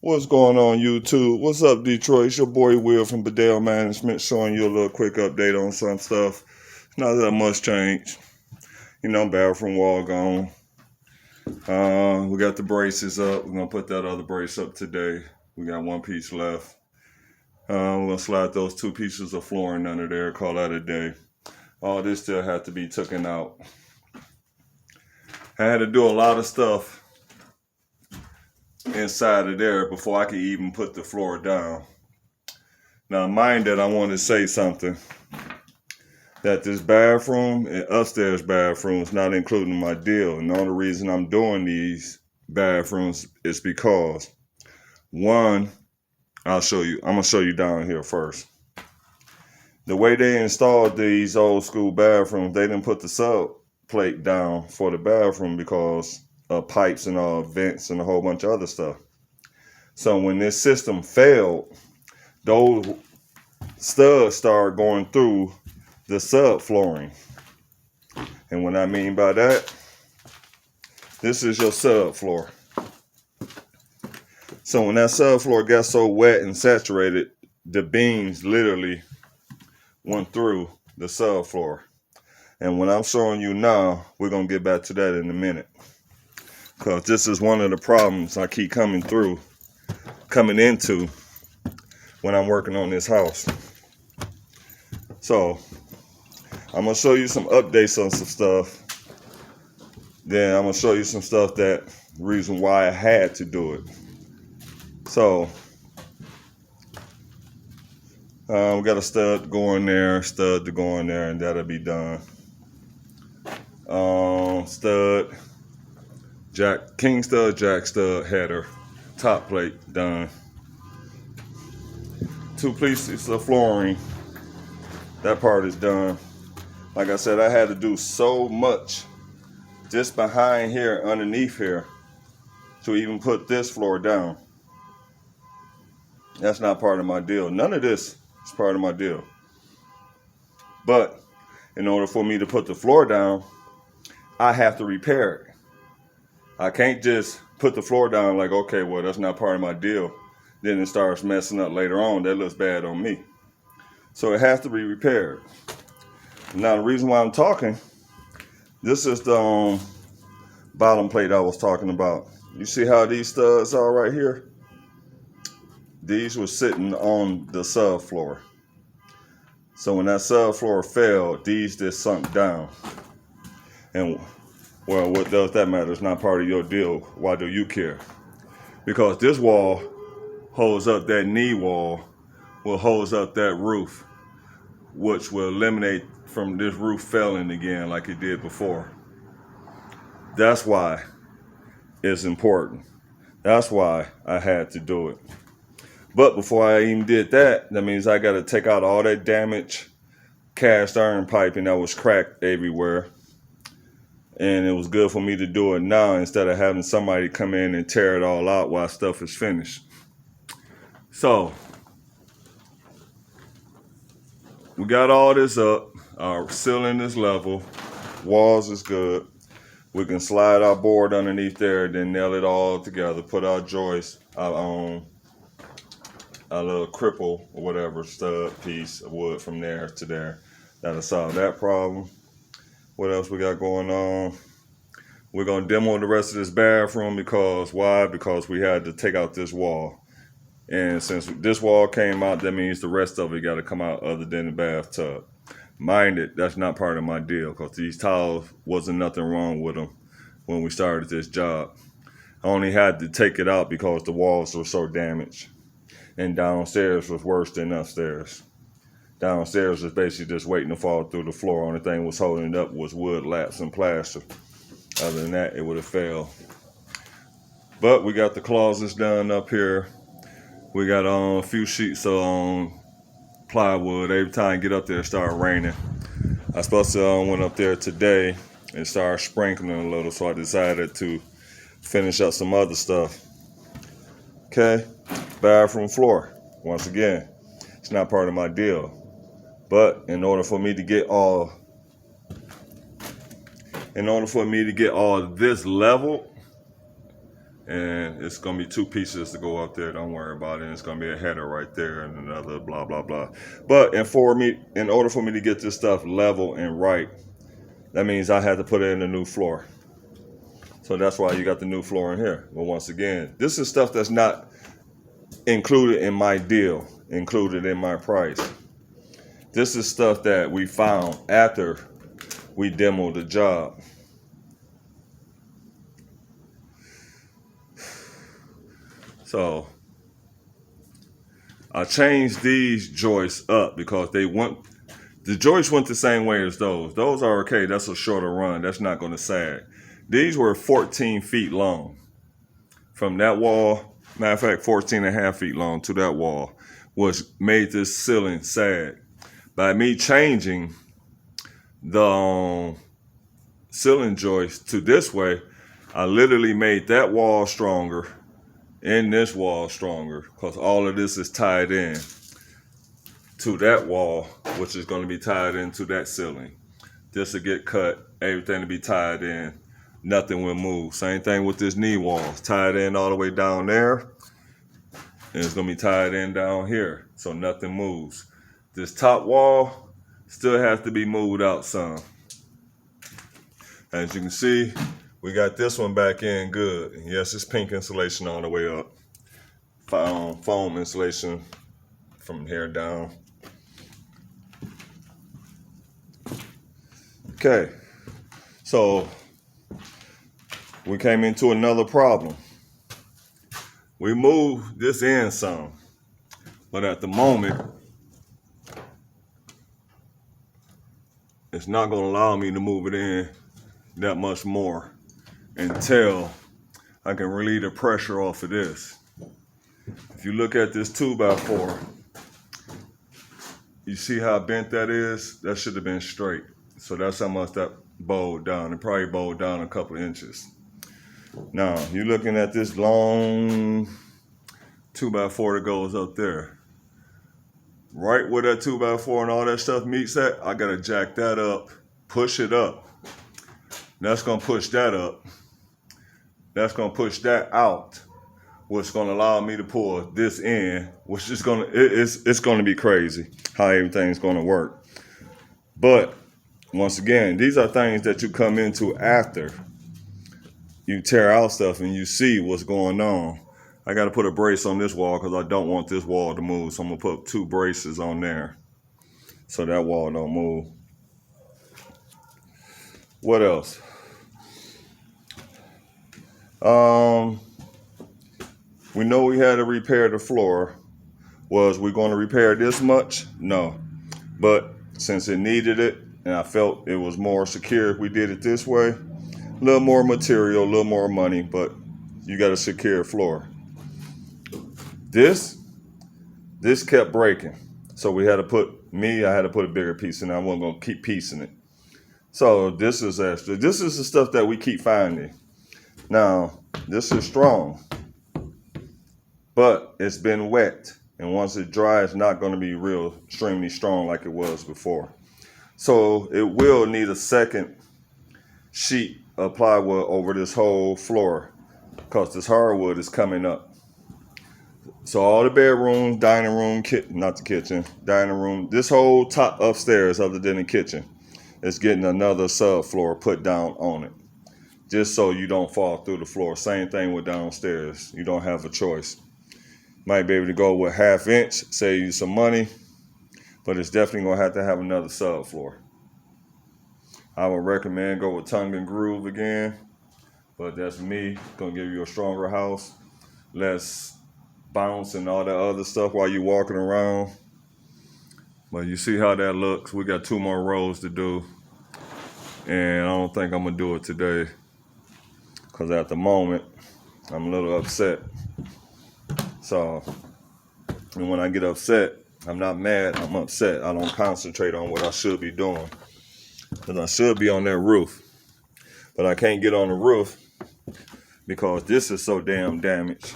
What's going on, YouTube? What's up, Detroit? It's your boy Will from Bedell Management, showing you a little quick update on some stuff. Not that much change. Bathroom wall gone. We got the braces up. We're going to put that other brace up today. We got one piece left. We're going to slide those two pieces of flooring under there, call that a day. All this still had to be taken out. I had to do a lot of stuff inside of there before I could even put the floor down. Now, mind that I want to say something, that this bathroom and upstairs bathroom is not included in my deal. And the only reason I'm doing these bathrooms is because, one, I'm going to show you down here first. The way they installed these old school bathrooms, they didn't put the sub plate down for the bathroom because of pipes and all, vents and a whole bunch of other stuff. So when this system failed, those studs started going through the subflooring. And what I mean by that, this is your subfloor. So when that subfloor got so wet and saturated, the beams literally went through the subfloor. And what I'm showing you now, we're going to get back to that in a minute. Because this is one of the problems I keep coming into when I'm working on this house. So, I'm going to show you some updates on some stuff. Then I'm going to show you some stuff that reason why I had to do it. So, we got a stud to go in there, and that'll be done. Stud, jack, king stud, jack stud, header, top plate done. Two pieces of flooring, that part is done. Like I said, I had to do so much just behind here, underneath here, to even put this floor down. That's not part of my deal. None of this is part of my deal. But in order for me to put the floor down, I have to repair it. I can't just put the floor down like, okay, well, that's not part of my deal. Then it starts messing up later on. That looks bad on me. So it has to be repaired. Now, the reason why I'm talking, this is the bottom plate I was talking about. You see how these studs are right here? These were sitting on the subfloor. So when that subfloor fell, these just sunk down. And, well, what does that matter? It's not part of your deal. Why do you care? Because this wall holds up that knee wall, will hold up that roof, which will eliminate from this roof failing again like it did before. That's why it's important. That's why I had to do it. But before I even did that, that means I got to take out all that damaged cast iron piping that was cracked everywhere. And it was good for me to do it now instead of having somebody come in and tear it all out while stuff is finished. So, we got all this up. Our ceiling is level. Walls is good. We can slide our board underneath there, then nail it all together. Put our joist, our little cripple or whatever stud piece of wood from there to there. That'll solve that problem. What else we got going on? We're going to demo the rest of this bathroom because, why? Because we had to take out this wall. And since this wall came out, that means the rest of it got to come out other than the bathtub. Mind it, that's not part of my deal because these tiles wasn't nothing wrong with them when we started this job. I only had to take it out because the walls were so damaged. And downstairs was worse than upstairs. Downstairs was basically just waiting to fall through the floor. Only thing was holding it up was wood laps and plaster. Other than that, it would have failed. But we got the closets done up here. We got a few sheets of plywood. Every time I get up there, it started raining. I supposed to went up there today and started sprinkling a little, so I decided to finish up some other stuff. Okay, bathroom floor. Once again, it's not part of my deal. But in order for me to get all this level, and it's gonna be 2 pieces to go up there. Don't worry about it. It's gonna be a header right there and another blah blah blah. But in order for me to get this stuff level and right, that means I had to put in a new floor. So that's why you got the new floor in here. But once again, this is stuff that's not included in my deal, included in my price. This is stuff that we found after we demoed the job. So I changed these joists up because the joists went the same way as those. Those are okay. That's a shorter run. That's not going to sag. These were 14 feet long. From that wall, matter of fact, 14 and a half feet long to that wall, which made this ceiling sag. By me changing the ceiling joist to this way, I literally made that wall stronger and this wall stronger because all of this is tied in to that wall, which is going to be tied into that ceiling. This will get cut, everything to be tied in, nothing will move. Same thing with this knee wall, it's tied in all the way down there, and it's going to be tied in down here, so nothing moves. This top wall still has to be moved out some. As you can see, we got this one back in good. Yes, it's pink insulation on the way up. Foam insulation from here down. Okay, so we came into another problem. We moved this in some, but at the moment, it's not going to allow me to move it in that much more until I can relieve the pressure off of this. If you look at this 2x4, you see how bent that is? That should have been straight. So that's how much that bowed down. It probably bowed down a couple of inches. Now, you're looking at this long 2x4 that goes up there. Right where that 2x4 and all that stuff meets at, I gotta jack that up, push it up. That's gonna push that up. That's gonna push that out, which is gonna allow me to pull this in, which is it's gonna be crazy how everything's gonna work. But once again, these are things that you come into after you tear out stuff and you see what's going on. I got to put a brace on this wall because I don't want this wall to move. So I'm going to put 2 braces on there so that wall don't move. What else? We know we had to repair the floor. Was we going to repair this much? No. But since it needed it and I felt it was more secure if we did it this way, a little more material, a little more money, but you got a secure floor. This kept breaking. So I had to put a bigger piece in. I wasn't going to keep piecing it. So this is extra. This is the stuff that we keep finding. Now, this is strong, but it's been wet. And once it dries, it's not going to be real extremely strong like it was before. So it will need a second sheet of plywood over this whole floor because this hardwood is coming up. So all the bedrooms, dining room, not the kitchen, dining room, this whole top upstairs other than the kitchen is getting another subfloor put down on it. Just so you don't fall through the floor. Same thing with downstairs. You don't have a choice. Might be able to go with 1/2 inch, save you some money, but it's definitely going to have another subfloor. I would recommend go with tongue and groove again, but that's me. Going to give you a stronger house, less bounce and all that other stuff while you're walking around. But you see how that looks. We got 2 more rows to do, and I don't think I'm going to do it today because at the moment, I'm a little upset. So, and when I get upset, I'm not mad, I'm upset. I don't concentrate on what I should be doing. Because I should be on that roof. But I can't get on the roof because this is so damn damaged.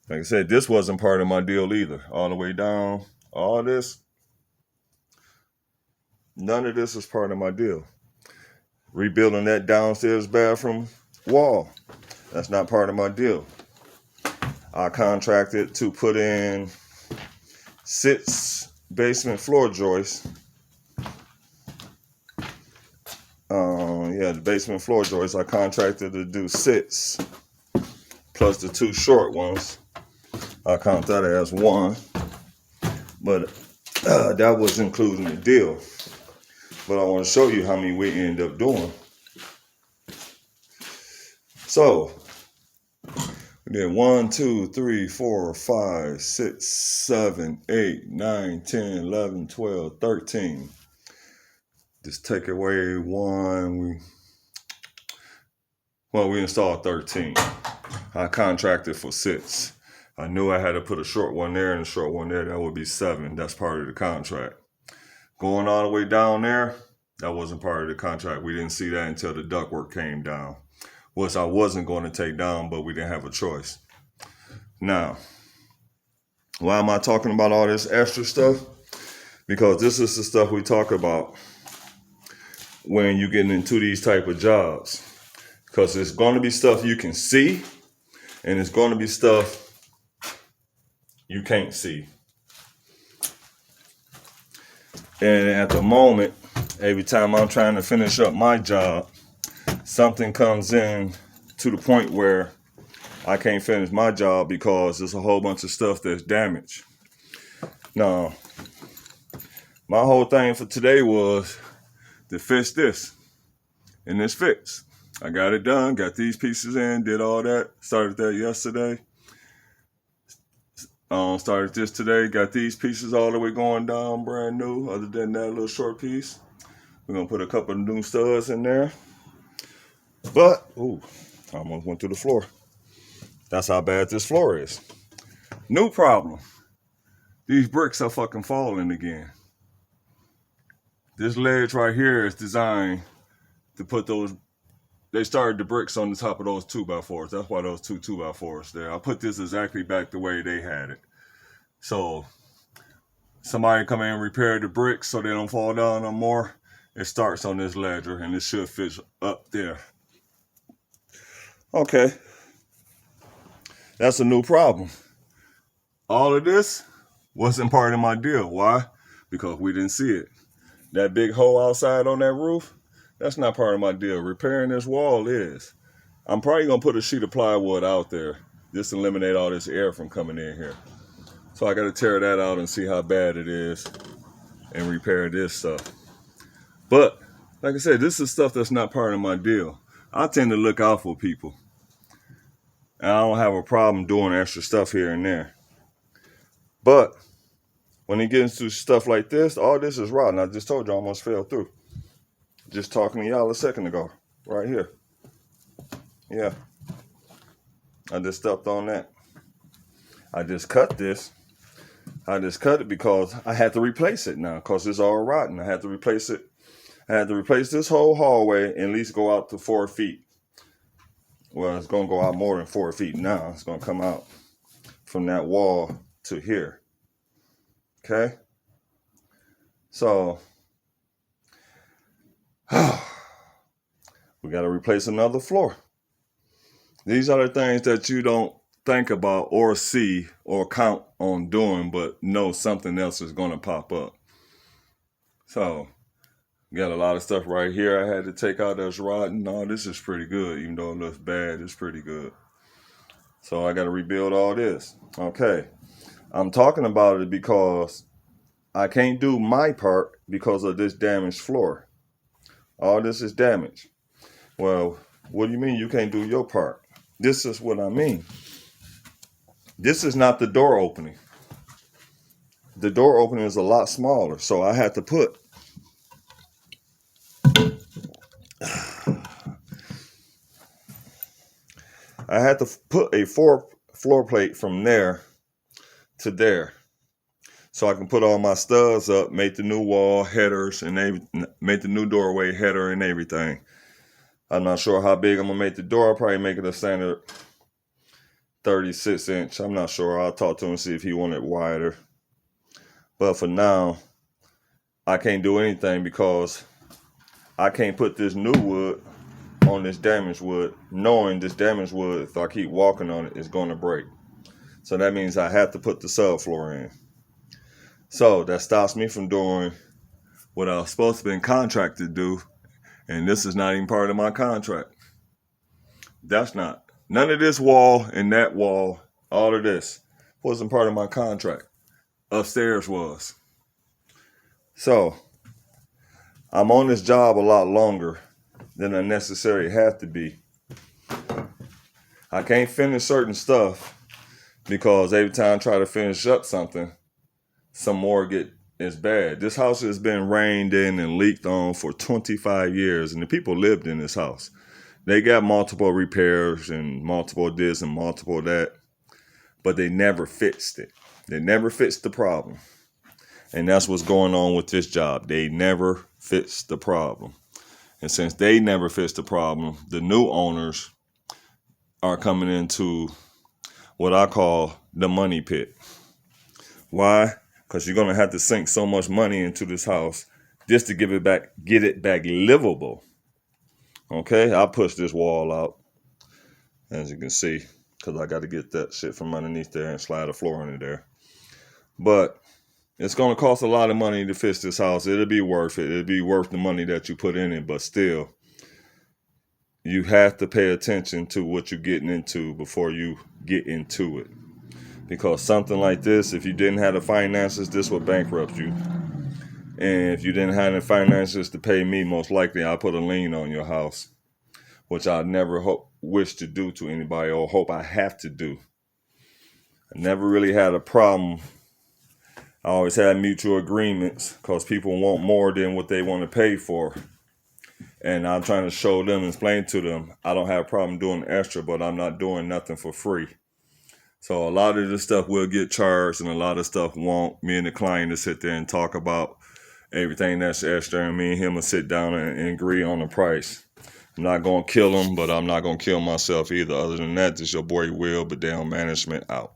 Like I said, this wasn't part of my deal either. All the way down, all this. None of this is part of my deal. Rebuilding that downstairs bathroom wall. That's not part of my deal. I contracted to put in 6 basement floor joists. The basement floor joists. I contracted to do 6 plus the 2 short ones. I count that as 1, but that was including the deal. But I want to show you how many we end up doing. So we did 1, 2, 3, 4, 5, 6, 7, 8, 9, 10, 11, 12, 13. Just take away 1. We installed 13. I contracted for 6. I knew I had to put a short one there and a short one there. That would be 7. That's part of the contract. Going all the way down there, that wasn't part of the contract. We didn't see that until the ductwork came down, which I wasn't going to take down, but we didn't have a choice. Now, why am I talking about all this extra stuff? Because this is the stuff we talk about when you get into these type of jobs. Because it's going to be stuff you can see, and it's going to be stuff you can't see. And at the moment, every time I'm trying to finish up my job, something comes in to the point where I can't finish my job because there's a whole bunch of stuff that's damaged. Now, my whole thing for today was to fix this, and it's fixed. I got it done, got these pieces in, did all that, started that yesterday. Started this today, got these pieces all the way going down, brand new, other than that little short piece. We're going to put a couple of new studs in there. But, I almost went through the floor. That's how bad this floor is. New problem. These bricks are fucking falling again. This ledge right here is designed to put those, they started the bricks on the top of those 2x4s. That's why those 2 2x4s there. I put this exactly back the way they had it. So somebody come in and repair the bricks so they don't fall down no more. It starts on this ledger and it should fit up there. Okay. That's a new problem. All of this wasn't part of my deal. Why? Because we didn't see it. That big hole outside on that roof, that's not part of my deal. Repairing this wall is. I'm probably going to put a sheet of plywood out there just to eliminate all this air from coming in here. So I got to tear that out and see how bad it is and repair this stuff. But like I said, this is stuff that's not part of my deal. I tend to look out for people. And I don't have a problem doing extra stuff here and there. But when it gets into stuff like this, all this is rotten. I just told you I almost fell through. Just talking to y'all a second ago, right here. Yeah. I just stepped on that. I just cut this. I just cut it because I had to replace it now because it's all rotten. I had to replace it. I had to replace this whole hallway and at least go out to 4 feet. Well, it's going to go out more than 4 feet now. It's going to come out from that wall to here. Okay? So, we got to replace another floor. These are the things that you don't think about or see or count on doing, but know something else is going to pop up. So, got a lot of stuff right here I had to take out that's rotten. No, this is pretty good. Even though it looks bad, it's pretty good. So I got to rebuild all this. Okay. I'm talking about it because I can't do my part because of this damaged floor. All this is damaged. Well, what do you mean you can't do your part? This is what I mean. This is not the door opening. The door opening is a lot smaller. So I had to put a floor plate from there to there. So I can put all my studs up, make the new wall headers, and make the new doorway header and everything. I'm not sure how big I'm going to make the door. I'll probably make it a standard 36 inch. I'm not sure. I'll talk to him and see if he wanted it wider. But for now, I can't do anything because I can't put this new wood on this damaged wood, knowing this damaged wood, if I keep walking on it, it's going to break. So that means I have to put the subfloor in. So that stops me from doing what I was supposed to be contracted to do. And this is not even part of my contract. That's not. None of this wall and that wall, all of this wasn't part of my contract. Upstairs was. So I'm on this job a lot longer than I necessarily have to be. I can't finish certain stuff because every time I try to finish up something, some more is bad. This house has been rained in and leaked on for 25 years, and the people lived in this house. They got multiple repairs and multiple this and multiple that, but they never fixed it. They never fixed the problem. And that's what's going on with this job. They never fixed the problem. And since they never fixed the problem, the new owners are coming into what I call the money pit. Why? Because you're going to have to sink so much money into this house just to get it back livable. Okay, I pushed this wall out, as you can see, because I got to get that shit from underneath there and slide the floor under there. But it's going to cost a lot of money to fix this house. It'll be worth it. It'll be worth the money that you put in it. But still, you have to pay attention to what you're getting into before you get into it. Because something like this, if you didn't have the finances, this would bankrupt you. And if you didn't have the finances to pay me, most likely I'll put a lien on your house, which I never wish to do to anybody or hope I have to do. I never really had a problem. I always had mutual agreements because people want more than what they want to pay for. And I'm trying to show them, explain to them, I don't have a problem doing extra, but I'm not doing nothing for free. So a lot of this stuff will get charged and a lot of stuff won't. Me and the client to sit there and talk about everything that's extra, and me and him will sit down and agree on the price. I'm not going to kill him, but I'm not going to kill myself either. Other than that, this your boy Will, but down management out.